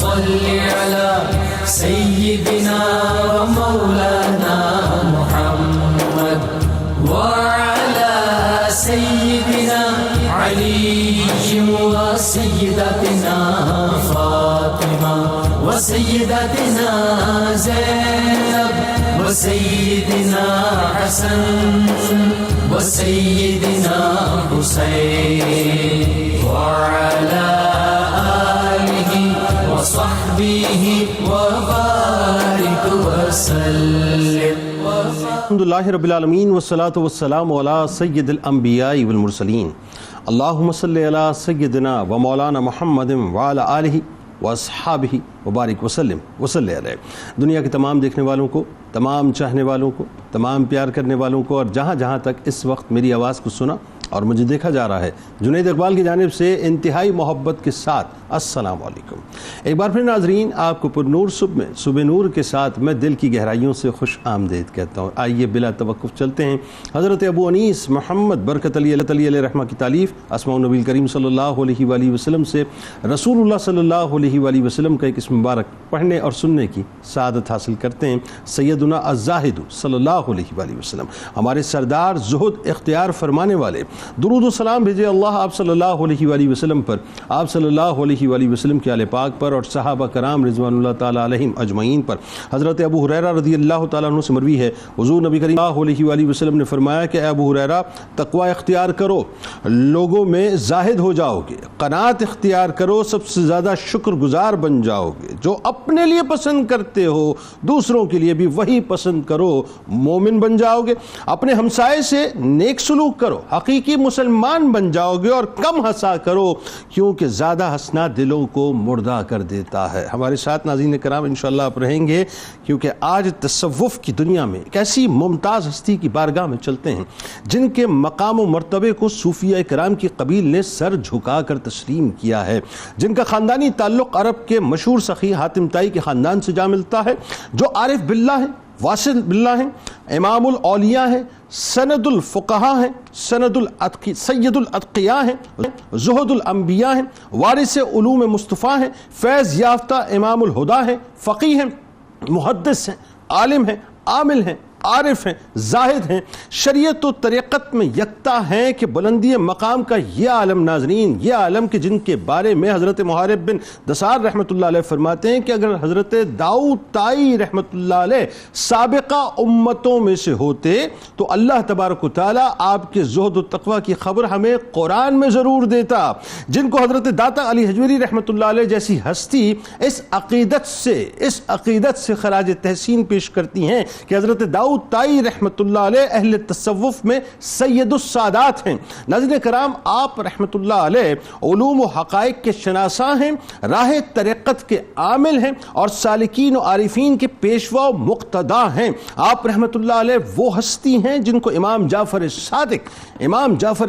صل على سيدنا ومولانا محمد وعلى سيدنا علي وسيدتنا فاطمة وسيدتنا زينب وسيدنا حسن وسيدنا حسين وعلى آله وصحبه وبارك وسلم. الحمدللہ رب العالمین والصلاة والسلام علی سید الانبیاء والمرسلین. اللہم صلی علی سیدنا و مولانا محمد وعلی آلہ واصحابہ وبارک وسلم وصلی علیہ. دنیا کے تمام دیکھنے والوں کو، تمام چاہنے والوں کو، تمام پیار کرنے والوں کو، اور جہاں جہاں تک اس وقت میری آواز کو سنا اور مجھے دیکھا جا رہا ہے، جنید اقبال کی جانب سے انتہائی محبت کے ساتھ السلام علیکم. ایک بار پھر ناظرین، آپ کو پر نور صبح میں صبح نور کے ساتھ میں دل کی گہرائیوں سے خوش آمدید کہتا ہوں. آئیے بلا توقف چلتے ہیں حضرت ابو انیس محمد برکت علی علیہ رحمہ کی تالیف اسماء النبی کریم صلی اللہ علیہ وآلہ وسلم سے رسول اللہ صلی اللہ علیہ وآلہ وسلم کا ایک اسم مبارک پڑھنے اور سننے کی سعادت حاصل کرتے ہیں. سیدنا الزاہد صلی اللہ علیہ وآلہ وسلم، ہمارے سردار زہد اختیار فرمانے والے، درود و سلام بھیجے اللہ آپ صلی اللہ علیہ وآلہ وسلم پر، آپ صلی اللہ علیہ وآلہ وسلم کے آل پاک پر اور صحابہ کرام رضوان اللہ تعالیٰ علیہم اجمعین پر. حضرت ابو ہریرہ رضی اللہ تعالیٰ عنہ سے مروی ہے، حضور نبی کریم صلی اللہ علیہ وآلہ وسلم نے فرمایا کہ اے ابو ہریرہ، تقوی اختیار کرو، لوگوں میں زاہد ہو جاؤ گے. قناعت اختیار کرو، سب سے زیادہ شکر گزار بن جاؤ گے. جو اپنے لیے پسند کرتے ہو دوسروں کے لیے بھی وہی پسند کرو، مومن بن جاؤ گے. اپنے ہمسائے سے نیک سلوک کرو، حقیقی مسلمان بن جاؤ گے. اور کم ہنسا کرو کیونکہ زیادہ ہنسنا دلوں کو مردہ کر دیتا ہے. ہمارے ساتھ ناظرین کرام انشاءاللہ آپ رہیں گے، کیونکہ آج تصوف کی دنیا میں ایک ایسی ممتاز ہستی کی بارگاہ میں چلتے ہیں جن کے مقام و مرتبے کو صوفیہ کرام کی قبیل نے سر جھکا کر تسلیم کیا ہے، جن کا خاندانی تعلق عرب کے مشہور سخی حاتم طائی کے خاندان سے جا ملتا ہے، جو عارف باللہ ہیں، واصل باللہ ہیں، امام الاولیاء ہیں، سند الفقہاء ہیں، سید الاتقیاء ہیں، زہد الانبیاء ہیں، وارث علوم مصطفیٰ ہیں، فیض یافتہ امام الہدا ہیں، فقیہ ہیں، محدث ہیں، عالم ہیں، عامل ہیں، عارف ہیں، زاہد ہیں، شریعت و طریقت میں یکتا ہیں کہ بلندی مقام کا یہ عالم ناظرین، یہ عالم کہ جن کے بارے میں حضرت محارب بن دثار رحمۃ اللہ علیہ فرماتے ہیں کہ اگر حضرت داؤد طائی رحمۃ اللہ علیہ سابقہ امتوں میں سے ہوتے تو اللہ تبارک و تعالیٰ آپ کے زہد و تقوی کی خبر ہمیں قرآن میں ضرور دیتا. جن کو حضرت داتا علی حجویری رحمۃ اللہ علیہ جیسی ہستی اس عقیدت سے خراج تحسین پیش کرتی ہیں کہ حضرت داؤد طائی رحمت اللہ علیہ اہل تصوف میں سید السادات ہیں. ناظرین کرام، آپ رحمت اللہ علیہ علوم و حقائق کے شناساں ہیں، راہ طریقت کے عامل ہیں اور سالکین و عارفین کے پیشوا و مقتدا ہیں. آپ رحمت اللہ علیہ وہ ہستی ہیں جن کو امام جعفر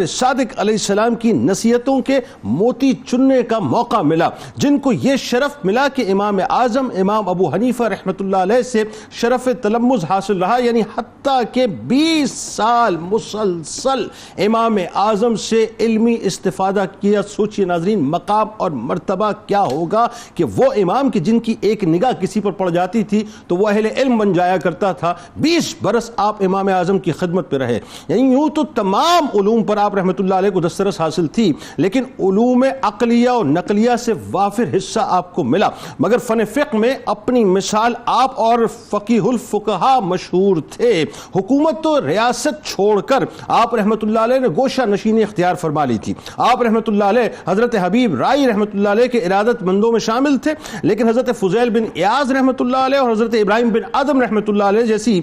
صادق علیہ السلام کی نصیحتوں کے موتی چننے کا موقع ملا، جن کو یہ شرف ملا کہ امام اعظم امام ابو حنیفہ رحمت اللہ علیہ سے شرف تلمذ حاصل رہا، یعنی حتیٰ کہ 20 سال مسلسل امام اعظم سے علمی استفادہ کیا. سوچئے ناظرین مقام اور مرتبہ کیا ہوگا کہ وہ امام کی جن کی ایک نگاہ کسی پر پڑ جاتی تھی تو وہ اہل علم بن جایا کرتا تھا. 20 برس آپ امام اعظم کی خدمت پہ رہے. یعنی یوں تو تمام علوم پر آپ رحمت اللہ علیہ کو دسترس حاصل تھی، لیکن علوم عقلیہ اور نقلیہ سے وافر حصہ آپ کو ملا. مگر فن فقہ میں اپنی مثال آپ اور فقیہ الفقہاء مشہور تھے. حکومت و ریاست چھوڑ کر آپ رحمت اللہ علیہ نے گوشہ نشینی اختیار فرما لی تھی. آپ رحمت اللہ علیہ حضرت حبیب رائی رحمت اللہ علیہ کے ارادت مندوں میں شامل تھے، لیکن حضرت فضیل بن ایاز رحمت اللہ علیہ اور حضرت ابراہیم بن آدم رحمت اللہ علیہ جیسی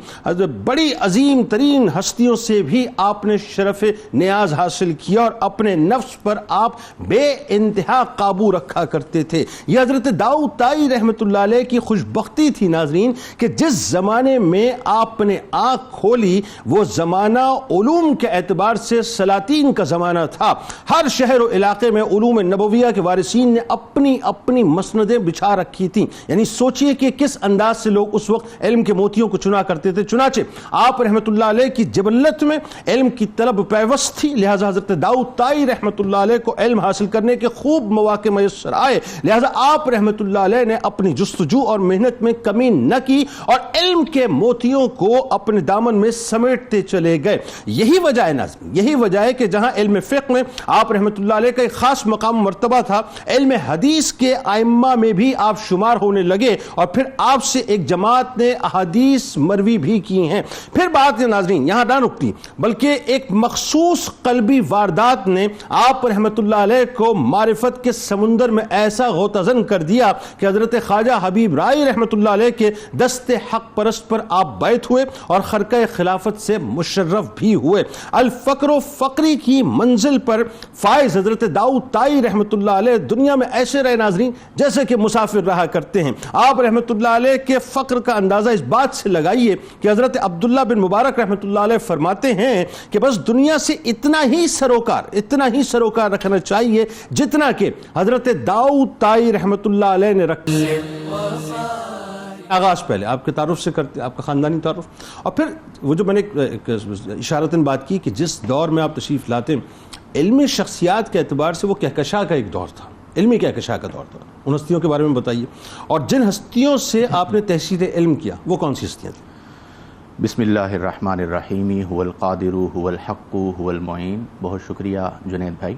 بڑی عظیم ترین ہستیوں سے بھی آپ نے شرف نیاز حاصل کیا اور اپنے نفس پر آپ بے انتہا قابو رکھا کرتے تھے. یہ حضرت داؤد طائی رحمت اللہ علیہ کی خوش بختی تھی ناظرین کہ جس زمانے میں آپ نے آنکھ کھولی وہ زمانہ علوم کے اعتبار سے سلاطین کا زمانہ تھا. ہر شہر و علاقے میں علوم نبویہ کے وارثین نے اپنی اپنی مسندیں بچھا رکھی تھیں. یعنی سوچئے کہ کس انداز سے لوگ اس وقت علم کے موتیوں کو چنا کرتے تھے. چنانچہ آپ رحمۃ اللہ علیہ کی جبلت میں علم کی طلب پیوست تھی، لہذا حضرت داؤد طائی رحمۃ اللہ علیہ کو علم حاصل کرنے کے خوب مواقع میسر آئے. لہذا آپ رحمۃ اللہ علیہ نے اپنی جستجو اور محنت میں کمی نہ کی اور علم کے موتیوں کو اپنے دامن میں سمیٹتے چلے گئے. یہی وجہ ہے ناظرین، یہی وجہ ہے کہ جہاں علم فقہ میں آپ رحمۃ اللہ علیہ کا ایک خاص مقام مرتبہ تھا، علم حدیث کے ائمہ میں بھی آپ شمار ہونے لگے اور پھر آپ سے ایک جماعت نے احادیث مروی بھی کی ہیں. پھر بات ہے ناظرین یہاں نہ رکتی، بلکہ ایک مخصوص قلبی واردات نے آپ رحمۃ اللہ علیہ کو معرفت کے سمندر میں ایسا غوطہ کر دیا کہ حضرت خواجہ حبیب رائی رحمۃ اللہ علیہ کے دست حق پرست پر آپ بیعت ہوئے اور خرقہ خلافت سے مشرف بھی ہوئے. الفقر و فقری کی منزل پر فائز حضرت داؤد طائی رحمۃ اللہ علیہ دنیا میں ایسے رہے ناظرین جیسے کہ مسافر رہا کرتے ہیں. آپ رحمۃ اللہ علیہ کے فقر کا اندازہ اس بات سے لگائیے کہ حضرت عبداللہ بن مبارک رحمۃ اللہ علیہ فرماتے ہیں کہ بس دنیا سے اتنا ہی سروکار رکھنا چاہیے جتنا کہ حضرت داؤد طائی رحمۃ اللہ علیہ نے رکھا. آغاز پہلے آپ کے تعارف سے کرتے، آپ کا خاندانی تعارف، اور پھر وہ جو میں نے اشارتاً بات کی کہ جس دور میں آپ تشریف لاتے علمی شخصیات کے اعتبار سے وہ کہکشاں کا ایک دور تھا، علمی کہکشاں کا دور تھا. ان ہستیوں کے بارے میں بتائیے، اور جن ہستیوں سے آپ نے تحصیل علم کیا وہ کون سی ہستیاں تھیں؟ بسم اللہ الرحمن الرحیم. هو القادر هو الحق هو المعین. بہت شکریہ جنید بھائی.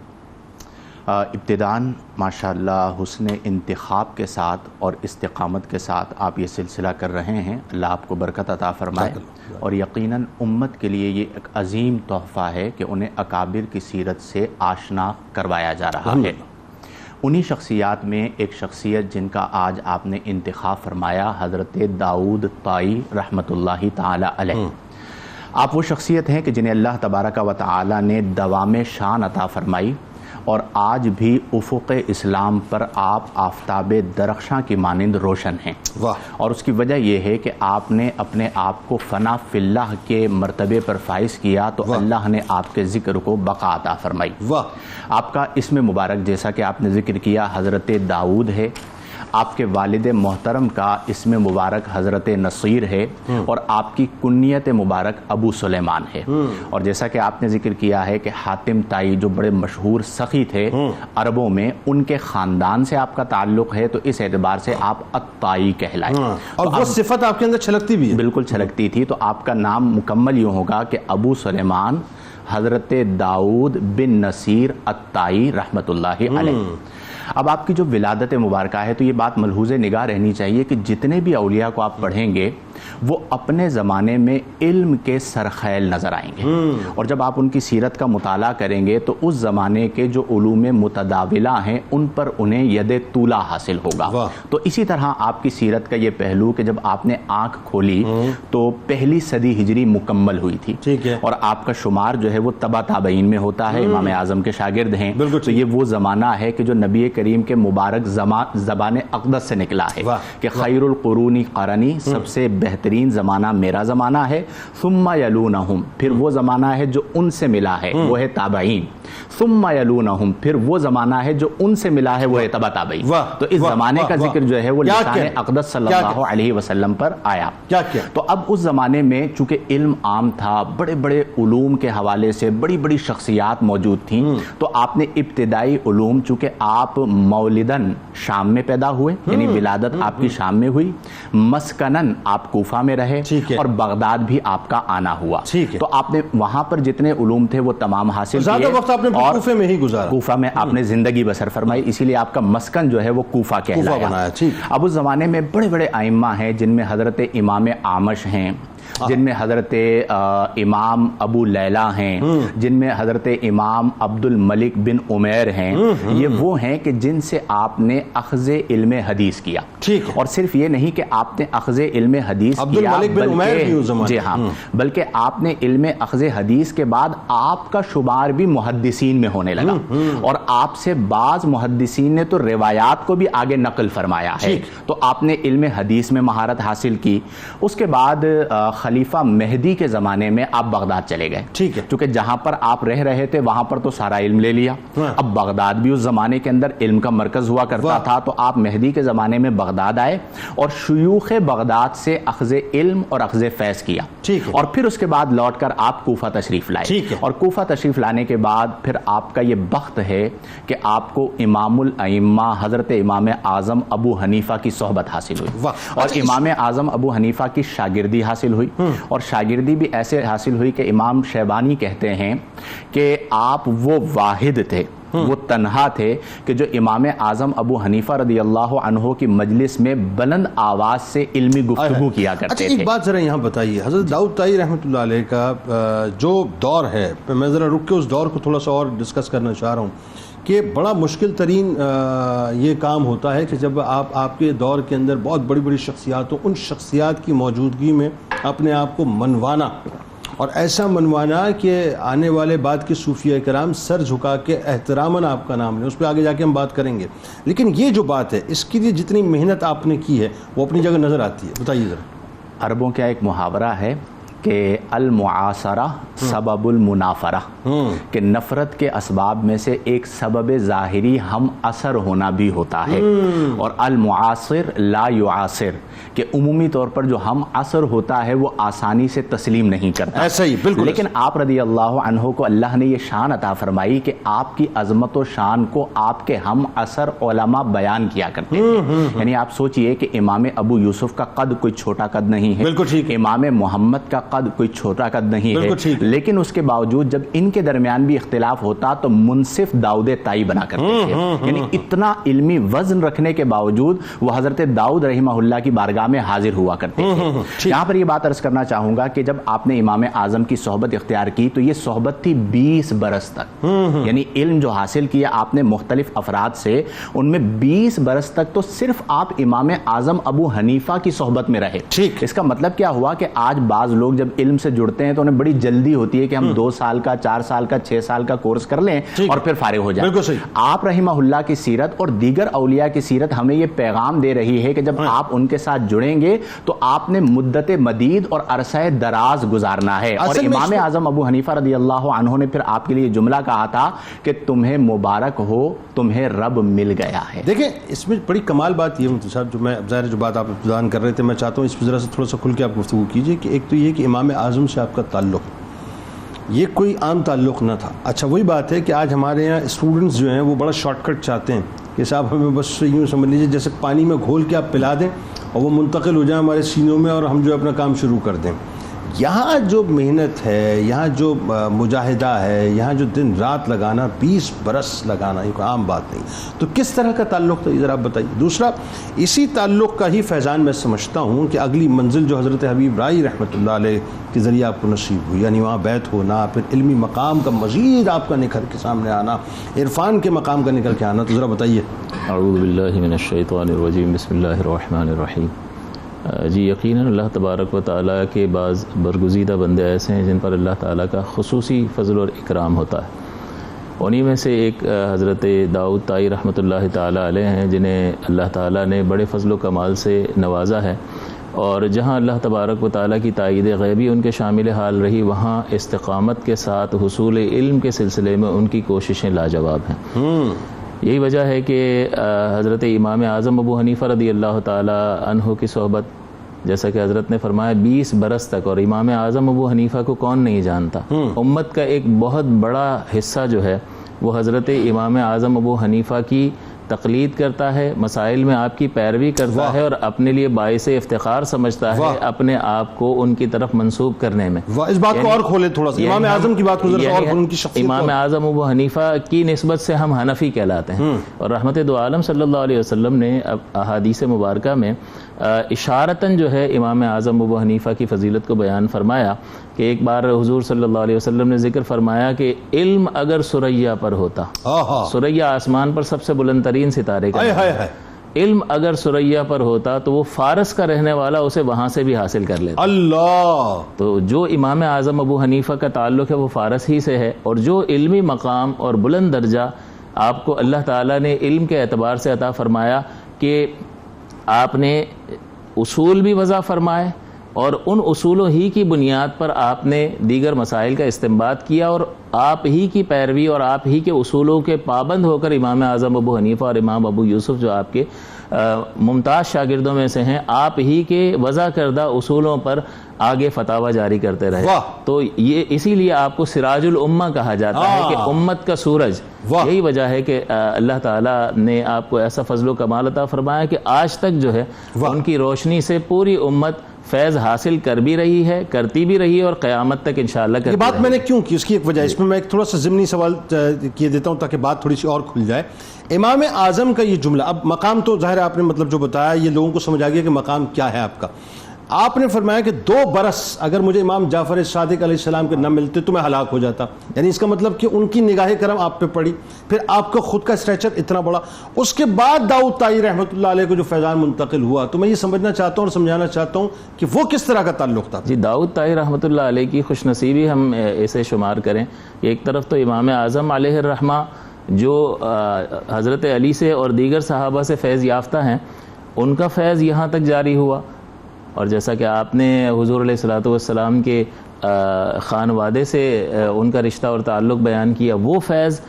ابتداً ماشاءاللہ حسن انتخاب کے ساتھ اور استقامت کے ساتھ آپ یہ سلسلہ کر رہے ہیں. اللہ آپ کو برکت عطا فرمائے، اور یقیناً امت کے لیے یہ ایک عظیم تحفہ ہے کہ انہیں اکابر کی سیرت سے آشنا کروایا جا رہا ہے. انہی شخصیات میں ایک شخصیت جن کا آج آپ نے انتخاب فرمایا، حضرت داؤد طائی رحمۃ اللہ تعالی علیہ. آپ وہ شخصیت ہیں کہ جنہیں اللہ تبارک و تعالی نے دوام شان عطا فرمائی، اور آج بھی افق اسلام پر آپ آفتاب درخشاں کی مانند روشن ہیں. اور اس کی وجہ یہ ہے کہ آپ نے اپنے آپ کو فنا فی اللہ کے مرتبے پر فائز کیا تو اللہ نے آپ کے ذکر کو بقا عطا فرمائی. آپ کا اسم مبارک جیسا کہ آپ نے ذکر کیا حضرت داؤد ہے، آپ کے والد محترم کا اسم مبارک حضرت نصیر ہے، اور آپ کی کنیت مبارک ابو سلیمان ہے. اور جیسا کہ آپ نے ذکر کیا ہے کہ حاتم طائی جو بڑے مشہور سخی تھے عربوں میں، ان کے خاندان سے آپ کا تعلق ہے، تو اس اعتبار سے آپ الطائی کہلائے. اور وہ صفت آپ کے اندر چھلکتی بھی ہے؟ بالکل چھلکتی تھی. تو آپ کا نام مکمل یوں ہوگا کہ ابو سلیمان حضرت داؤد بن نصیر الطائی رحمۃ اللہ علیہ. اب آپ کی جو ولادت مبارکہ ہے تو یہ بات ملحوظ نگاہ رہنی چاہیے کہ جتنے بھی اولیاء کو آپ پڑھیں گے وہ اپنے زمانے میں علم کے سرخیل نظر آئیں گے، اور جب آپ ان کی سیرت کا مطالعہ کریں گے تو اس زمانے کے جو علوم متداولہ ہیں ان پر انہیں ید طولہ حاصل ہوگا. تو اسی طرح آپ کی سیرت کا یہ پہلو کہ جب آپ نے آنکھ کھولی تو پہلی صدی ہجری مکمل ہوئی تھی، اور آپ کا شمار جو ہے وہ تبع تابعین میں ہوتا ہے، امام اعظم کے شاگرد ہیں. تو یہ وہ زمانہ ہے کہ جو نبی کریم کے مبارک زبان اقدس سے نکلا ہے کہ خیر القرون قرنی، سب سے بہترین زمانہ میرا زمانہ ہے. ثم یلونہم، پھر وہ زمانہ ہے جو ان سے ملا ہے وہ ہے تابعین. ثم یلونہم، پھر وہ زمانہ ہے جو ان سے ملا ہے وہ ہے تبع تابعین. تو اس زمانے کا ذکر جو ہے وہ لسان اقدس صلی اللہ علیہ وسلم پر آیا. تو اب اس زمانے میں چونکہ علم عام تھا، بڑے بڑے علوم کے حوالے سے بڑی بڑی شخصیات موجود تھیں، تو آپ نے ابتدائی علوم، چونکہ آپ مولدن شام میں پیدا ہوئے، یعنی ولادت آپ کی شام میں ہوئی، مسکنن آپ کوفہ میں رہے، اور بغداد بھی آپ کا آنا ہوا. تو آپ نے وہاں پر جتنے علوم تھے وہ تمام حاصل کیے، اور کوفہ میں ہی گزارا، کوفہ میں آپ نے زندگی بسر فرمائی، اسی لیے آپ کا مسکن جو ہے وہ کوفہ کہلایا. اب اس زمانے میں بڑے بڑے ائمہ ہیں جن میں حضرت امام اعمش ہیں، جن میں حضرت امام ابو لیلہ ہیں، جن میں حضرت امام عبد الملک بن عمیر ہیں. یہ وہ ہیں کہ جن سے آپ نے اخذ علم حدیث کیا. اور صرف یہ نہیں کہ آپ نے اخذ علم حدیث کیا، جی ہاں، بلکہ آپ نے علم اخذ حدیث کے بعد آپ کا شمار بھی محدثین میں ہونے لگا، اور آپ سے بعض محدثین نے تو روایات کو بھی آگے نقل فرمایا ہے. تو آپ نے علم حدیث میں مہارت حاصل کی. اس کے بعد خلیفہ مہدی کے زمانے میں آپ بغداد چلے گئے. ٹھیک ہے. چونکہ جہاں پر آپ رہ رہے تھے وہاں پر تو سارا علم لے لیا. اب بغداد بھی اس زمانے کے اندر علم کا مرکز ہوا کرتا تھا, تو آپ مہدی کے زمانے میں بغداد آئے اور شیوخ بغداد سے اخذ علم اور اخذ فیض کیا. اور پھر اس کے بعد لوٹ کر آپ کوفہ تشریف لائے. اور کوفہ تشریف لانے کے بعد پھر آپ کا یہ بخت ہے کہ آپ کو امام الائمہ حضرت امام اعظم ابو حنیفہ کی صحبت حاصل ہوئی, اور امام اعظم ابو حنیفہ کی شاگردی حاصل ہوئی. اور شاگردی بھی ایسے حاصل ہوئی کہ امام شیبانی کہتے ہیں کہ آپ وہ واحد تھے, وہ تنہا تھے کہ جو امام اعظم ابو حنیفہ رضی اللہ عنہ کی مجلس میں بلند آواز سے علمی گفتگو کیا کرتے تھے. ایک بات ذرا یہاں بتائیے, حضرت داؤد طائی رحمۃ اللہ علیہ کا جو دور ہے, میں ذرا رک کے اس دور کو تھوڑا سا اور ڈسکس کرنا چاہ رہا ہوں کہ بڑا مشکل ترین یہ کام ہوتا ہے کہ جب آپ کے دور کے اندر بہت بڑی بڑی شخصیات ہوں, ان شخصیات کی موجودگی میں اپنے آپ کو منوانا, اور ایسا منوانا کہ آنے والے بعد کے صوفیہ کرام سر جھکا کے احتراماً آپ کا نام لیں. اس پہ آگے جا کے ہم بات کریں گے, لیکن یہ جو بات ہے اس کے لیے جتنی محنت آپ نے کی ہے وہ اپنی جگہ نظر آتی ہے. بتائیے ذرا. عربوں کا ایک محاورہ ہے کہ المعاصرہ سبب المنافرہ, کہ نفرت کے اسباب میں سے ایک سبب ظاہری ہم اثر ہونا بھی ہوتا ہے, اور المعاصر لا یعاصر, کہ عمومی طور پر جو ہم اثر ہوتا ہے وہ آسانی سے تسلیم نہیں کرتا. ایسا ہی بالکل. لیکن آپ رضی اللہ عنہ کو اللہ نے یہ شان عطا فرمائی کہ آپ کی عظمت و شان کو آپ کے ہم اثر علماء بیان کیا کرتے ہیں. یعنی آپ سوچئے کہ امام ابو یوسف کا قد کوئی چھوٹا قد نہیں ہے, بالکل ٹھیک. امام محمد کا قد کوئی چھوٹا قد نہیں ہے, لیکن اس کے باوجود جب ان کے درمیان بھی اختلاف ہوتا تو منصف داؤد طائی بنا کرتے تھے. یعنی اتنا علمی وزن رکھنے کے باوجود وہ حضرت داؤد رحمہ اللہ کی بارگاہ میں حاضر ہوا کرتے تھے. یہاں پر یہ بات عرض کرنا چاہوں گا کہ جب آپ نے امام اعظم کی صحبت اختیار کی تو یہ صحبت تھی 20 برس تک. یعنی علم جو حاصل کیا آپ نے مختلف افراد سے, ان میں 20 برس تک تو صرف آپ امام اعظم ابو حنیفہ کی صحبت میں رہے. اس کا مطلب کیا ہوا کہ آج بعض لوگ جب علم سے جڑتے ہیں تو انہیں بڑی جلدی ہوتی ہے کہ ہم 2 سال کا 4 سال کا 6 سال کا کورس کر لیں اور پھر فارغ ہو جائیں. آپ رحمہ اللہ کی سیرت اور دیگر اولیاء کی سیرت ہمیں یہ پیغام دے رہی ہے کہ جب آپ ان کے ساتھ جڑیں گے تو آپ نے مدت مدید اور عرصہ دراز گزارنا ہے. اور امام اعظم ابو حنیفہ رضی اللہ عنہ نے پھر آپ کے لیے جملہ کہا تھا کہ تمہیں مبارک ہو, تمہیں رب مل گیا ہے. دیکھیں اس میں بڑی کمال بات یہ مفتی صاحب, جو میں ظاہر جو بات آپ بیان کر رہے تھے, میں چاہتا ہوں اس پہ ذرا سے تھوڑا سا کھل کے آپ گفتگو کیجئے کہ ایک تو یہ کہ امام اعظم سے آپ کا تعلق یہ کوئی عام تعلق نہ تھا. اچھا وہی بات ہے کہ آج ہمارے یہاں اسٹوڈنٹس جو ہیں وہ بڑا شارٹ کٹ چاہتے ہیں کہ صاحب ہمیں بس یوں سمجھ لیجیے جیسے پانی میں گھول کے آپ پلا دیں اور وہ منتقل ہو جائیں ہمارے سینوں میں اور ہم جو اپنا کام شروع کر دیں. یہاں جو محنت ہے, یہاں جو مجاہدہ ہے, یہاں جو دن رات لگانا, 20 برس لگانا, یہ کوئی عام بات نہیں. تو کس طرح کا تعلق تھا ذرا آپ بتائیے. دوسرا, اسی تعلق کا ہی فیضان میں سمجھتا ہوں کہ اگلی منزل جو حضرت حبیب رائی رحمۃ اللہ علیہ کے ذریعے آپ کو نصیب ہوئی, یعنی وہاں بیت ہونا, پھر علمی مقام کا مزید آپ کا نکھر کے سامنے آنا, عرفان کے مقام کا نکل کے آنا, تو ذرا بتائیے. اعوذ باللہ من الشیطان الرجیم, بسم اللہ الرحمن الرحیم. جی یقیناً اللہ تبارک و تعالیٰ کے بعض برگزیدہ بندے ایسے ہیں جن پر اللہ تعالیٰ کا خصوصی فضل اور اکرام ہوتا ہے. انہی میں سے ایک حضرت داؤد طائی رحمۃ اللہ تعالیٰ علیہ ہیں جنہیں اللہ تعالیٰ نے بڑے فضل و کمال سے نوازا ہے, اور جہاں اللہ تبارک و تعالیٰ کی تائید غیبی ان کے شامل حال رہی وہاں استقامت کے ساتھ حصول علم کے سلسلے میں ان کی کوششیں لاجواب ہیں. یہی وجہ ہے کہ حضرت امام اعظم ابو حنیفہ رضی اللہ تعالی عنہ کی صحبت, جیسا کہ حضرت نے فرمایا 20 برس تک, اور امام اعظم ابو حنیفہ کو کون نہیں جانتا. امت کا ایک بہت بڑا حصہ جو ہے وہ حضرت امام اعظم ابو حنیفہ کی تقلید کرتا ہے, مسائل میں آپ کی پیروی کرتا ہے, اور اپنے لیے باعث افتخار سمجھتا ہے اپنے آپ کو ان کی طرف منسوب کرنے میں. اس بات کو اور کھولے تھوڑا سا, امام اعظم کی بات کو ذرا اور ان کی شخصیت. امام اعظم ابو حنیفہ کی نسبت سے ہم حنفی کہلاتے ہیں, اور رحمت دو عالم صلی اللہ علیہ وسلم نے احادیث مبارکہ میں اشارتاً جو ہے امام اعظم ابو حنیفہ کی فضیلت کو بیان فرمایا کہ ایک بار حضور صلی اللہ علیہ وسلم نے ذکر فرمایا کہ علم اگر ثریا پر ہوتا, ثریا آسمان پر سب سے بلند ترین ستارے کا, علم اگر ثریا پر ہوتا تو وہ فارس کا رہنے والا اسے وہاں سے بھی حاصل کر لیتا. اللہ. تو جو امام اعظم ابو حنیفہ کا تعلق ہے وہ فارس ہی سے ہے, اور جو علمی مقام اور بلند درجہ آپ کو اللہ تعالیٰ نے علم کے اعتبار سے عطا فرمایا کہ آپ نے اصول بھی وضع فرمائے اور ان اصولوں ہی کی بنیاد پر آپ نے دیگر مسائل کا استنباط کیا اور آپ ہی کی پیروی اور آپ ہی کے اصولوں کے پابند ہو کر امام اعظم ابو حنیفہ اور امام ابو یوسف جو آپ کے ممتاز شاگردوں میں سے ہیں، آپ ہی کے وضع کردہ اصولوں پر آگے فتاوی جاری کرتے رہے. تو یہ اسی لیے آپ کو سراج الامہ کہا جاتا ہے کہ امت کا سورج. یہی وجہ ہے کہ اللہ تعالیٰ نے آپ کو ایسا فضل و کمال عطا فرمایا کہ آج تک جو ہے ان کی روشنی سے پوری امت فیض حاصل کر بھی رہی ہے، کرتی بھی رہی ہے اور قیامت تک انشاءاللہ کرتی رہے. یہ بات میں نے کیوں کی، اس کی ایک وجہ، اس میں میں ایک تھوڑا سا ضمنی سوال کیے دیتا ہوں تاکہ بات تھوڑی سی اور کھل جائے. امام اعظم کا یہ جملہ، اب مقام تو ظاہر آپ نے مطلب جو بتایا یہ لوگوں کو سمجھ آ گیا کہ مقام کیا ہے آپ کا. آپ نے فرمایا کہ 2 برس اگر مجھے امام جعفر صادق علیہ السلام کے نہ ملتے تو میں ہلاک ہو جاتا. یعنی اس کا مطلب کہ ان کی نگاہ کرم آپ پہ پڑی، پھر آپ کا خود کا اسٹریچر اتنا بڑا، اس کے بعد داؤد طائی رحمۃ اللہ علیہ کو جو فیضان منتقل ہوا. تو میں یہ سمجھنا چاہتا ہوں اور سمجھانا چاہتا ہوں کہ وہ کس طرح کا تعلق تھا. جی، داؤد طائی رحمۃ اللہ علیہ کی خوش نصیبی ہم اسے شمار کریں. ایک طرف تو امام اعظم علیہ الرحمہ جو حضرت علی سے اور دیگر صحابہ سے فیض یافتہ ہیں، ان کا فیض یہاں تک جاری ہوا. اور جیسا کہ آپ نے حضور علیہ الصلوۃ والسلام کے خانوادے سے ان کا رشتہ اور تعلق بیان کیا، وہ فیض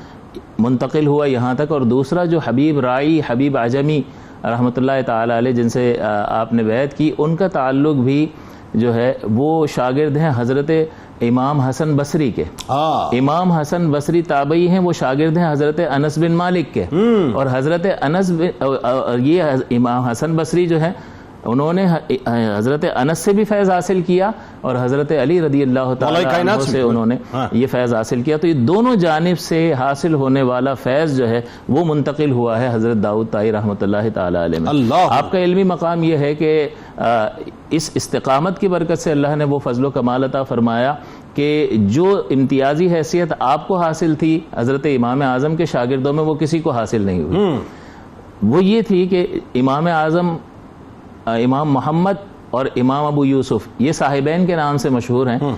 منتقل ہوا یہاں تک. اور دوسرا جو حبیب رائی، حبیب عجمی رحمۃ اللہ تعالی علیہ جن سے آپ نے بیعت کی، ان کا تعلق بھی جو ہے وہ شاگرد ہیں حضرت امام حسن بصری کے. امام حسن بصری تابعی ہیں، وہ شاگرد ہیں حضرت انس بن مالک کے. اور حضرت انس یہ امام حسن بصری جو ہے انہوں نے حضرت انس سے بھی فیض حاصل کیا اور حضرت علی رضی اللہ تعالیٰ عنہ سے انہوں نے یہ فیض حاصل کیا. تو یہ دونوں جانب سے حاصل ہونے والا فیض جو ہے وہ منتقل ہوا ہے حضرت داؤد طائی رحمۃ اللہ تعالیٰ علیہ میں. آپ کا علمی مقام یہ ہے کہ اس استقامت کی برکت سے اللہ نے وہ فضل و کمال عطا فرمایا کہ جو امتیازی حیثیت آپ کو حاصل تھی حضرت امام اعظم کے شاگردوں میں وہ کسی کو حاصل نہیں ہوئی. وہ یہ تھی کہ امام اعظم امام محمد اور امام ابو یوسف یہ صاحبین کے نام سے مشہور ہیں.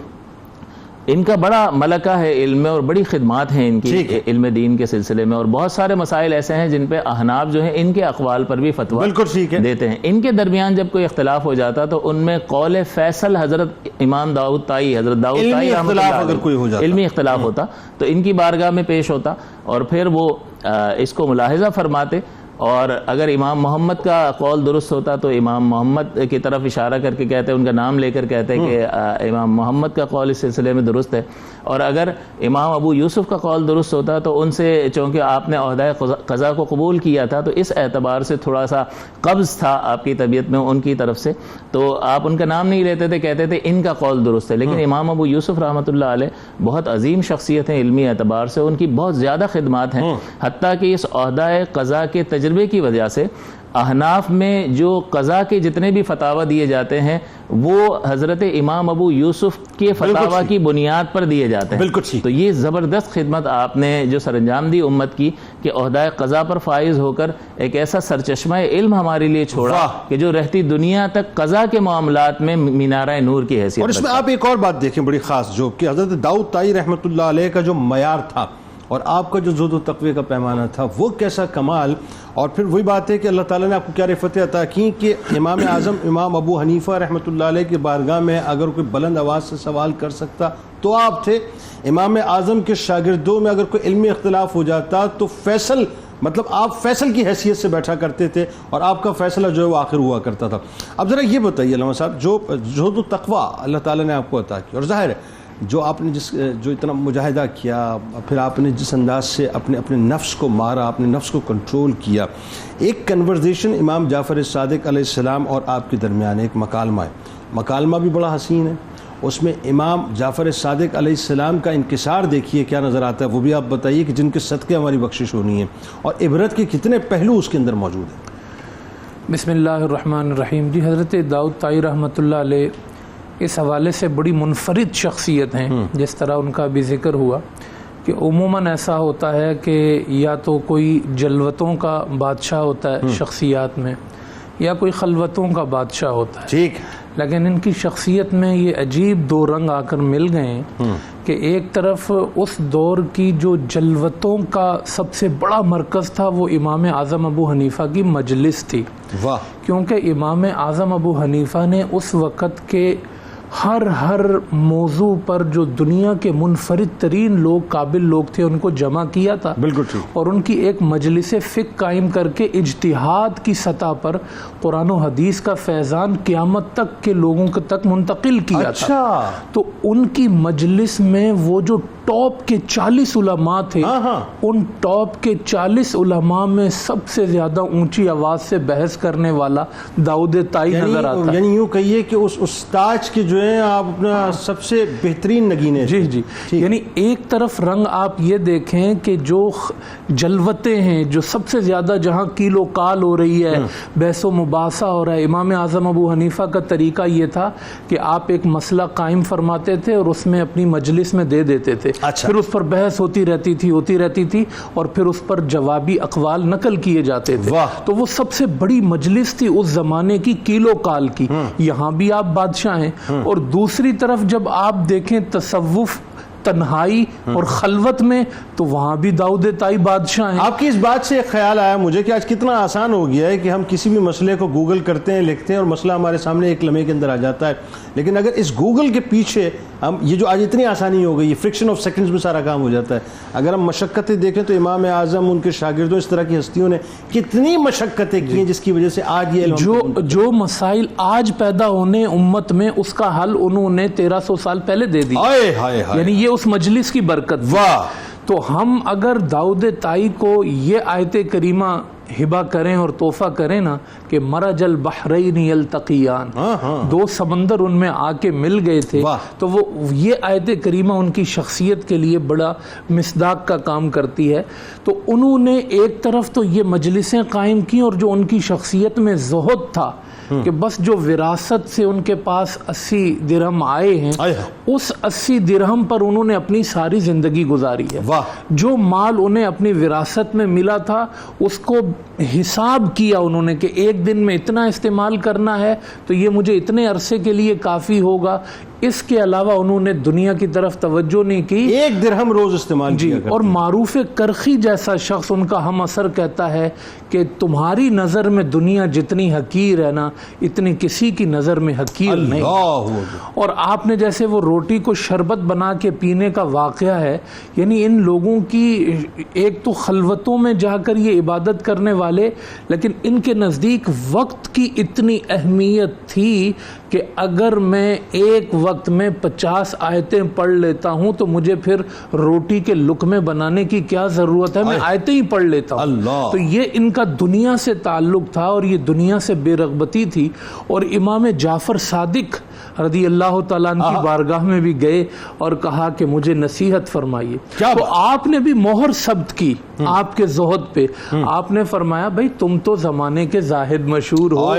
ان کا بڑا ملکہ ہے علم میں اور بڑی خدمات ہیں ان کی علم دین کے سلسلے میں، اور بہت سارے مسائل ایسے ہیں جن پہ احناف جو ہیں ان کے اقوال پر بھی فتویٰ دیتے ہیں. ان کے درمیان جب کوئی اختلاف ہو جاتا تو ان میں قول فیصل حضرت امام داؤد طائی، حضرت داؤد طائی علمی اختلاف ہوتا تو ان کی بارگاہ میں پیش ہوتا اور پھر وہ اس کو ملاحظہ فرماتے. اور اگر امام محمد کا قول درست ہوتا تو امام محمد کی طرف اشارہ کر کے کہتے، ان کا نام لے کر کہتے کہ امام محمد کا قول اس سلسلے میں درست ہے. اور اگر امام ابو یوسف کا قول درست ہوتا تو ان سے، چونکہ آپ نے عہدہ قضا کو قبول کیا تھا تو اس اعتبار سے تھوڑا سا قبض تھا آپ کی طبیعت میں ان کی طرف سے، تو آپ ان کا نام نہیں لیتے تھے، کہتے تھے ان کا قول درست ہے. لیکن امام ابو یوسف رحمۃ اللہ علیہ بہت عظیم شخصیت ہیں علمی اعتبار سے، ان کی بہت زیادہ خدمات ہیں، حتیٰ کہ اس عہدہ قضا کے تجربے کی وجہ سے احناف میں جو قضا کے جتنے بھی فتاوی دیے جاتے ہیں وہ حضرت امام ابو یوسف کے فتاوی کی بنیاد پر دیے جاتے ہیں. تو یہ زبردست خدمت آپ نے جو سر انجام دی امت کی کہ عہدہ قضا پر فائز ہو کر ایک ایسا سرچشمہ علم ہمارے لیے چھوڑا کہ جو رہتی دنیا تک قضا کے معاملات میں مینارہ نور کی حیثیت. اور اس میں آپ ایک اور بات دیکھیں بڑی خاص، جو کہ حضرت داؤد طائی رحمۃ اللہ علیہ کا جو معیار تھا اور آپ کا جو زہد و تقوی کا پیمانہ تھا وہ کیسا کمال. اور پھر وہی بات ہے کہ اللہ تعالیٰ نے آپ کو کیا رفتیں عطا کی کہ امام اعظم امام ابو حنیفہ رحمۃ اللہ علیہ کی بارگاہ میں اگر کوئی بلند آواز سے سوال کر سکتا تو آپ تھے. امام اعظم کے شاگردوں میں اگر کوئی علمی اختلاف ہو جاتا تو فیصل، مطلب آپ فیصل کی حیثیت سے بیٹھا کرتے تھے اور آپ کا فیصلہ جو ہے وہ آخر ہوا کرتا تھا. اب ذرا یہ بتائیے علامہ صاحب، جو زہد و تقوی اللہ تعالیٰ نے آپ کو عطا کی، اور ظاہر ہے جو آپ نے جو اتنا مجاہدہ کیا، پھر آپ نے جس انداز سے اپنے نفس کو مارا، اپنے نفس کو کنٹرول کیا، ایک کنورزیشن امام جعفر صادق علیہ السلام اور آپ کے درمیان ایک مکالمہ ہے. مکالمہ بھی بڑا حسین ہے، اس میں امام جعفر صادق علیہ السلام کا انکسار دیکھیے کیا نظر آتا ہے. وہ بھی آپ بتائیے کہ جن کے صدقے ہماری بخشش ہونی ہے، اور عبرت کے کتنے پہلو اس کے اندر موجود ہیں. بسم اللہ الرحمن الرحیم. جی، حضرت داؤد طائی رحمۃ اللہ علیہ اس حوالے سے بڑی منفرد شخصیت ہیں. جس طرح ان کا بھی ذکر ہوا کہ عموماً ایسا ہوتا ہے کہ یا تو کوئی جلوتوں کا بادشاہ ہوتا ہے شخصیات میں، یا کوئی خلوتوں کا بادشاہ ہوتا ہے. ٹھیک. لیکن ان کی شخصیت میں یہ عجیب دو رنگ آ کر مل گئے ہیں کہ ایک طرف اس دور کی جو جلوتوں کا سب سے بڑا مرکز تھا وہ امام اعظم ابو حنیفہ کی مجلس تھی. واہ. کیونکہ امام اعظم ابو حنیفہ نے اس وقت کے ہر موضوع پر جو دنیا کے منفرد ترین لوگ قابل لوگ تھے ان کو جمع کیا تھا. بالکل ٹھیک. اور ان کی ایک مجلس فقہ قائم کر کے اجتہاد کی سطح پر قرآن و حدیث کا فیضان قیامت تک کے لوگوں تک منتقل کیا تھا. تو ان کی مجلس میں وہ جو ٹاپ کے 40 علماء تھے ان ٹاپ کے 40 علماء میں سب سے زیادہ اونچی آواز سے بحث کرنے والا داؤد طائی نظر آتا ہے. یعنی یوں کہیے کہ اس استاذ کے جو ہیں آپ اپنا سب سے بہترین نگینے. جی. یعنی ایک طرف رنگ آپ یہ دیکھیں کہ جو جلوتیں ہیں جو سب سے زیادہ جہاں کیل و کال ہو رہی ہے بحث و مباحثہ ہو رہا ہے. امام اعظم ابو حنیفہ کا طریقہ یہ تھا کہ آپ ایک مسئلہ قائم فرماتے تھے اور اس میں اپنی مجلس میں دے دیتے تھے. پھر اس پر بحث ہوتی رہتی تھی اور پھر اس پر جوابی اقوال نقل کیے جاتے تھے. تو وہ سب سے بڑی مجلس تھی اس زمانے کی کیل و کال کی. یہاں بھی آپ بادشاہ ہیں اور دوسری طرف جب آپ دیکھیں تصوف تنہائی اور خلوت میں تو وہاں بھی داؤد طائی بادشاہ ہیں. آپ کی اس بات سے ایک خیال آیا مجھے کہ آج کتنا آسان ہو گیا ہے کہ ہم کسی بھی مسئلے کو گوگل کرتے ہیں لکھتے ہیں اور مسئلہ ہمارے سامنے ایک لمحے کے اندر آ جاتا ہے. لیکن اگر اس گوگل کے پیچھے ہم یہ جو آج اتنی آسانی ہو گئی ہے فرکشن آف سیکنڈز میں سارا کام ہو جاتا ہے. اگر ہم مشقتیں دیکھیں تو امام اعظم ان کے شاگردوں اس طرح کی ہستیوں نے کتنی مشقتیں کی ہیں جس کی وجہ سے آج یہ جو مسائل آج پیدا ہونے امت میں اس کا حل انہوں نے 1300 سال پہلے دے دی. یعنی یہ اس مجلس کی برکت. واہ. تو ہم اگر داؤد طائی کو یہ آیت کریمہ ہبہ کریں اور تحفہ کریں نا کہ مرج البحرین یلتقیان، دو سمندر ان میں آ کے مل گئے تھے، تو وہ یہ آیت کریمہ ان کی شخصیت کے لیے بڑا مصداق کا کام کرتی ہے. تو انہوں نے ایک طرف تو یہ مجلسیں قائم کی اور جو ان کی شخصیت میں زہد تھا کہ بس جو وراثت سے ان کے پاس 80 درہم آئے ہیں اس 80 درہم پر انہوں نے اپنی ساری زندگی گزاری ہے. جو مال انہیں اپنی وراثت میں ملا تھا اس کو حساب کیا انہوں نے کہ ایک دن میں اتنا استعمال کرنا ہے تو یہ مجھے اتنے عرصے کے لیے کافی ہوگا. اس کے علاوہ انہوں نے دنیا کی طرف توجہ نہیں کی. 1 درہم روز استعمال کیا کرتے. اور معروف کرخی جیسا شخص ان کا ہم اثر کہتا ہے کہ تمہاری نظر میں دنیا جتنی حقیر ہے نا اتنی کسی کی نظر میں حقیر نہیں. اور آپ نے جیسے وہ روٹی کو شربت بنا کے پینے کا واقعہ ہے، یعنی ان لوگوں کی ایک تو خلوتوں میں جا کر یہ عبادت کرنے والے، لیکن ان کے نزدیک وقت کی اتنی اہمیت تھی کہ اگر میں ایک وقت میں 50 آیتیں پڑھ لیتا ہوں تو مجھے پھر روٹی کے لقمے بنانے کی کیا ضرورت ہے، میں آیتیں ہی پڑھ لیتا ہوں. تو یہ ان کا دنیا سے تعلق تھا اور یہ دنیا سے بے رغبتی تھی. اور امام جعفر صادق رضی اللہ تعالیٰ عنہ کی بارگاہ میں بھی گئے اور کہا کہ مجھے نصیحت فرمائیے. تو آپ نے بھی مہر ثبت کی آپ کے زہد پہ. آپ نے فرمایا بھائی تم تو زمانے کے زاہد مشہور ہو.